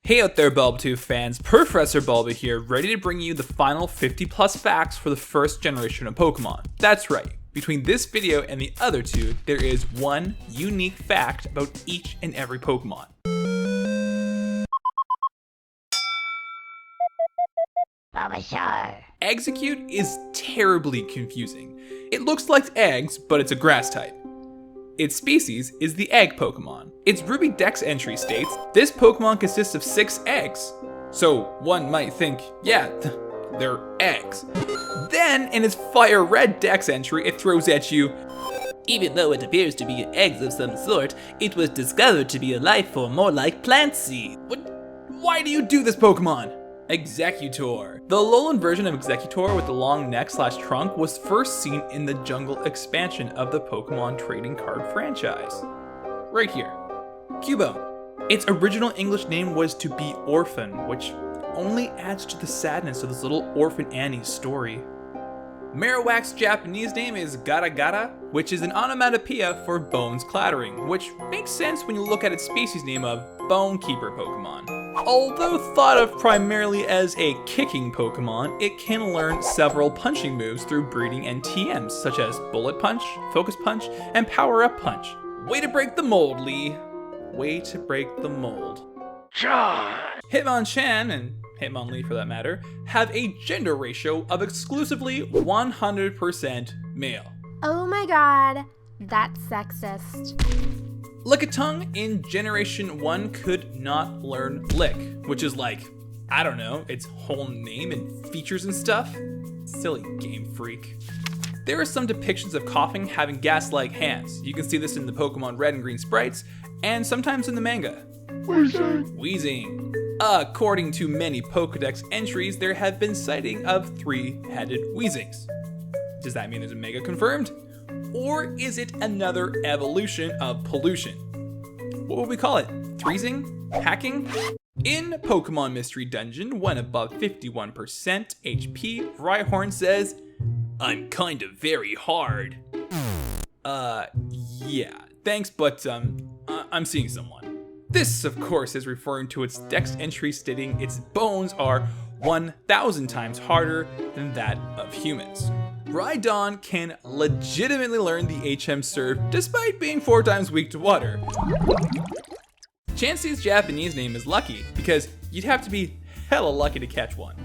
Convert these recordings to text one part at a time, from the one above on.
Hey out there Bulba fans, Professor Bulba here, ready to bring you the final 50 plus facts for the first generation of Pokemon. That's right, between this video and the other two, there is one unique fact about each and every Pokemon. Exeggutor is terribly confusing. It looks like eggs, but it's a grass type. Its species is the egg Pokemon. Its Ruby Dex entry states, this Pokemon consists of 6 eggs. So one might think, yeah, they're eggs. Then in its Fire Red Dex entry, it throws at you, even though it appears to be eggs of some sort, it was discovered to be a life form more like plant seed. Why do you do this, Pokemon? Exeggutor. The Alolan version of Exeggutor with the long neck/trunk was first seen in the Jungle expansion of the Pokemon trading card franchise. Right here. Cubone. Its original English name was to be Orphan, which only adds to the sadness of this little Orphan Annie's story. Marowak's Japanese name is Gara, which is an onomatopoeia for bones clattering, which makes sense when you look at its species name of Bonekeeper Pokemon. Although thought of primarily as a kicking Pokemon, it can learn several punching moves through breeding and TMs, such as Bullet Punch, Focus Punch, and Power Up Punch. Way to break the mold, Lee. Way to break the mold. Hitmonchan, and Hitmonlee for that matter, have a gender ratio of exclusively 100% male. Oh my god, that's sexist. Lickitung in Generation 1 could not learn Lick, which is like, I don't know, its whole name and features and stuff. Silly Game Freak. There are some depictions of coughing having gas-like hands. You can see this in the Pokemon Red and Green sprites, and sometimes in the manga. Wheezing. According to many Pokedex entries, there have been sighting of 3-headed Weezings. Does that mean there's a Mega confirmed? Or is it another evolution of pollution? What would we call it? Threezing? Hacking? In Pokemon Mystery Dungeon, when above 51% HP, Rhyhorn says, "I'm kinda very hard." Yeah, thanks, but I'm seeing someone. This, of course, is referring to its Dex entry stating its bones are 1,000 times harder than that of humans. Rhydon can legitimately learn the HM serve despite being 4 times weak to water. Chansey's Japanese name is Lucky because you'd have to be hella lucky to catch one.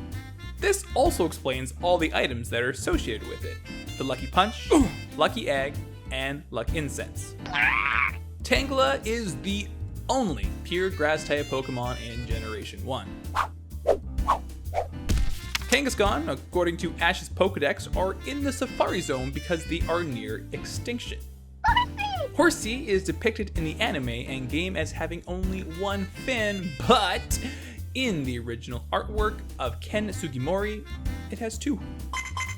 This also explains all the items that are associated with it. The Lucky Punch, Lucky Egg, and Luck Incense. Tangela is the only pure grass type Pokemon in Generation 1. Kangaskhan, according to Ash's Pokedex, are in the Safari Zone because they are near extinction. Horsey is depicted in the anime and game as having only 1 fin, but in the original artwork of Ken Sugimori, it has 2.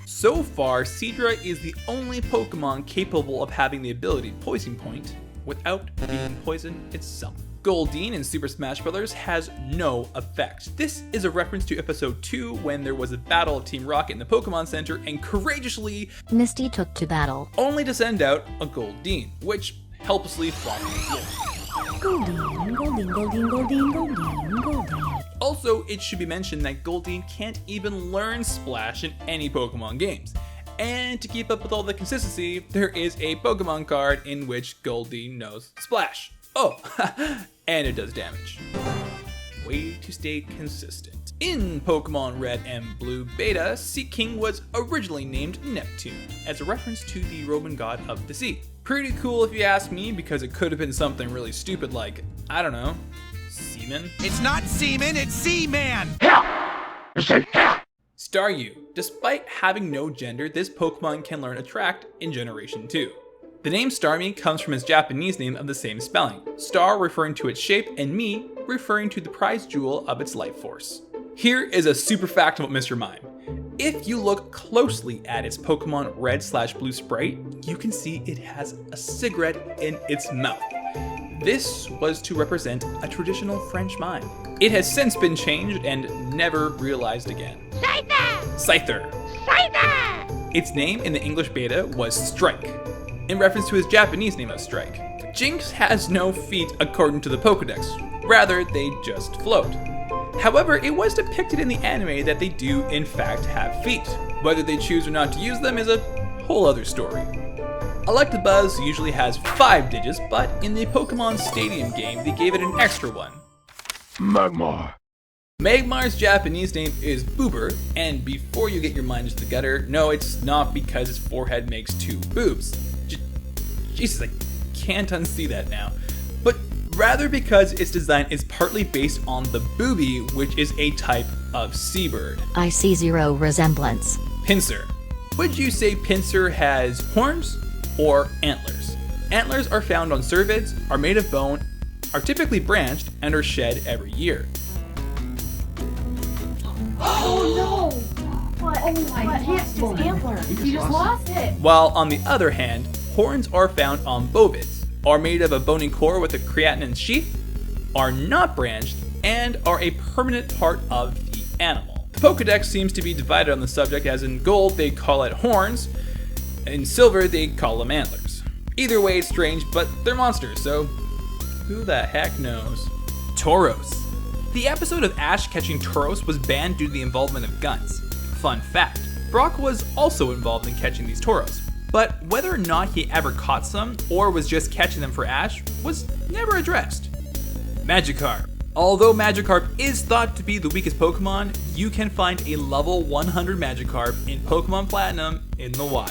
So far, Seadra is the only Pokemon capable of having the ability Poison Point without being poisoned itself. Goldeen in Super Smash Bros. Has no effect. This is a reference to episode 2 when there was a battle of Team Rocket in the Pokemon Center and courageously Misty took to battle, only to send out a Goldeen, which helplessly flopped on the floor. Goldeen. Also, it should be mentioned that Goldeen can't even learn Splash in any Pokemon games. And to keep up with all the consistency, there is a Pokemon card in which Goldeen knows Splash. Oh, and it does damage. Way to stay consistent. In Pokemon Red and Blue Beta, Seaking was originally named Neptune, as a reference to the Roman god of the sea. Pretty cool if you ask me, because it could have been something really stupid like, I don't know, semen? It's not semen, it's Seaman! Staryu. Despite having no gender, this Pokemon can learn Attract in Generation 2. The name Starmie comes from its Japanese name of the same spelling, Star referring to its shape and Mii referring to the prize jewel of its life force. Here is a super fact about Mr. Mime. If you look closely at its Pokemon Red/Blue sprite, you can see it has a cigarette in its mouth. This was to represent a traditional French mime. It has since been changed and never realized again. Scyther! Its name in the English beta was Strike, in reference to his Japanese name of Strike. Jynx has no feet according to the Pokedex, rather they just float. However, it was depicted in the anime that they do in fact have feet. Whether they choose or not to use them is a whole other story. Electabuzz usually has 5 digits, but in the Pokemon Stadium game, they gave it an extra one. Magmar. Magmar's Japanese name is Boober, and before you get your mind into the gutter, no, it's not because its forehead makes 2 boobs. Jesus, I can't unsee that now. But rather because its design is partly based on the booby, which is a type of seabird. I see zero resemblance. Pinsir. Would you say Pinsir has horns or antlers? Antlers are found on cervids, are made of bone, are typically branched, and are shed every year. Oh no! What? Oh my goodness, antler. You just lost it. While on the other hand, horns are found on bovids, are made of a bony core with a creatinine sheath, are not branched, and are a permanent part of the animal. The Pokedex seems to be divided on the subject, as in gold they call it horns, in silver they call them antlers. Either way it's strange, but they're monsters, so who the heck knows? Tauros. The episode of Ash catching Tauros was banned due to the involvement of guns. Fun fact, Brock was also involved in catching these Tauros, but whether or not he ever caught some or was just catching them for Ash was never addressed. Magikarp. Although Magikarp is thought to be the weakest Pokemon, you can find a level 100 Magikarp in Pokemon Platinum in the wild.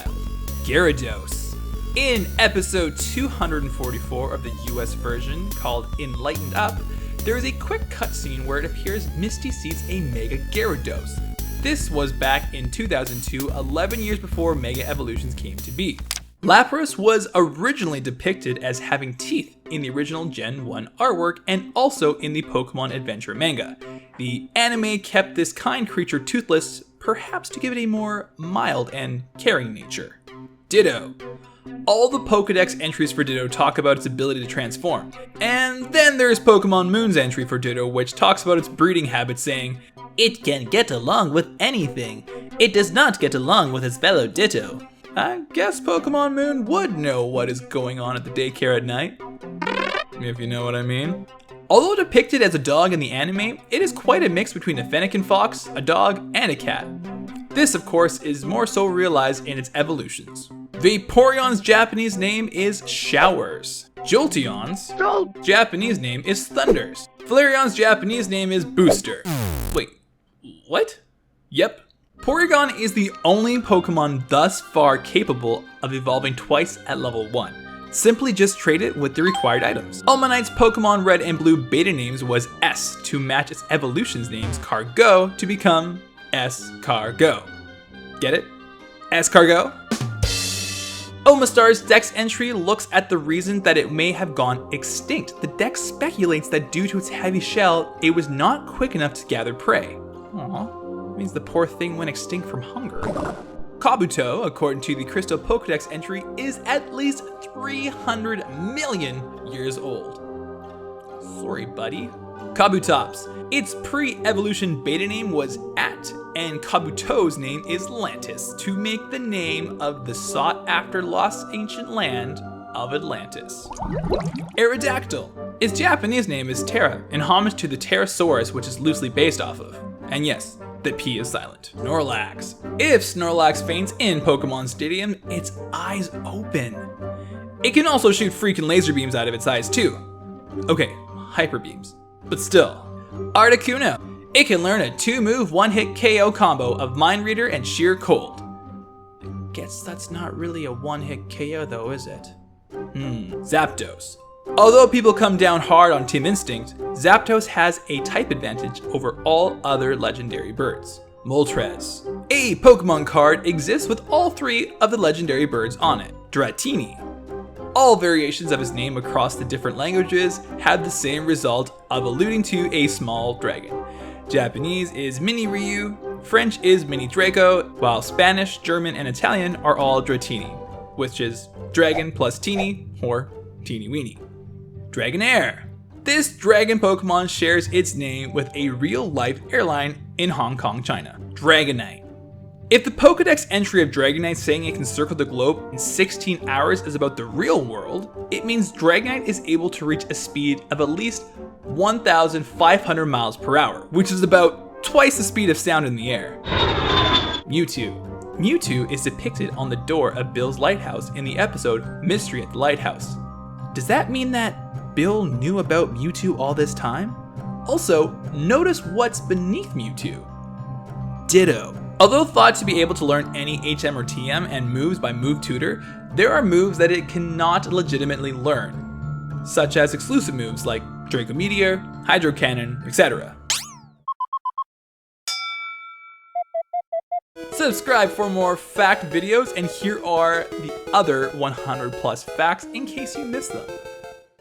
Gyarados. In episode 244 of the US version, called Enlightened Up, there is a quick cutscene where it appears Misty sees a Mega Gyarados. This was back in 2002, 11 years before Mega Evolutions came to be. Lapras was originally depicted as having teeth in the original Gen 1 artwork and also in the Pokemon Adventure manga. The anime kept this kind creature toothless, perhaps to give it a more mild and caring nature. Ditto. All the Pokedex entries for Ditto talk about its ability to transform. And then there's Pokemon Moon's entry for Ditto, which talks about its breeding habits, saying, "It can get along with anything. It does not get along with its fellow Ditto." I guess Pokemon Moon would know what is going on at the daycare at night, if you know what I mean. Although depicted as a dog in the anime, it is quite a mix between a Fennekin fox, a dog, and a cat. This, of course, is more so realized in its evolutions. Vaporeon's Japanese name is Showers. Jolteon's Japanese name is Thunders. Flareon's Japanese name is Booster. Wait, what? Yep. Porygon is the only Pokemon thus far capable of evolving twice at level 1. Simply just trade it with the required items. Almanite's Pokemon Red and Blue beta names was S to match its evolution's names Cargo to become S-Cargo. Get it? S-Cargo? Omastar's Dex entry looks at the reason that it may have gone extinct. The Dex speculates that due to its heavy shell, it was not quick enough to gather prey. Aww, means the poor thing went extinct from hunger. Kabuto, according to the Crystal Pokedex entry, is at least 300 million years old. Sorry, buddy. Kabutops. Its pre-evolution beta name was At, and Kabuto's name is Lantis, to make the name of the sought-after lost ancient land of Atlantis. Aerodactyl. Its Japanese name is Terra, in homage to the Pterosaurus, which is loosely based off of. And yes, the P is silent. Snorlax. If Snorlax faints in Pokemon Stadium, its eyes open. It can also shoot freaking laser beams out of its eyes too. Okay, hyper beams. But still. Articuno. It can learn a 2-move, 1-hit KO combo of Mind Reader and Sheer Cold. Guess that's not really a 1-hit KO though, is it? Zapdos. Although people come down hard on Team Instinct, Zapdos has a type advantage over all other legendary birds. Moltres. A Pokemon card exists with all 3 of the legendary birds on it. Dratini. All variations of his name across the different languages have the same result of alluding to a small dragon. Japanese is Mini Ryu, French is Mini Draco, while Spanish, German, and Italian are all Dratini, which is dragon plus teeny or teeny weeny. Dragonair. This dragon Pokemon shares its name with a real-life airline in Hong Kong, China, Dragonite. If the Pokedex entry of Dragonite saying it can circle the globe in 16 hours is about the real world, it means Dragonite is able to reach a speed of at least 1,500 miles per hour, which is about twice the speed of sound in the air. Mewtwo. Mewtwo is depicted on the door of Bill's lighthouse in the episode Mystery at the Lighthouse. Does that mean that Bill knew about Mewtwo all this time? Also, notice what's beneath Mewtwo. Ditto. Although thought to be able to learn any HM or TM and moves by Move Tutor, there are moves that it cannot legitimately learn, such as exclusive moves like Draco Meteor, Hydro Cannon, etc. Subscribe for more fact videos, and here are the other 100 plus facts in case you missed them.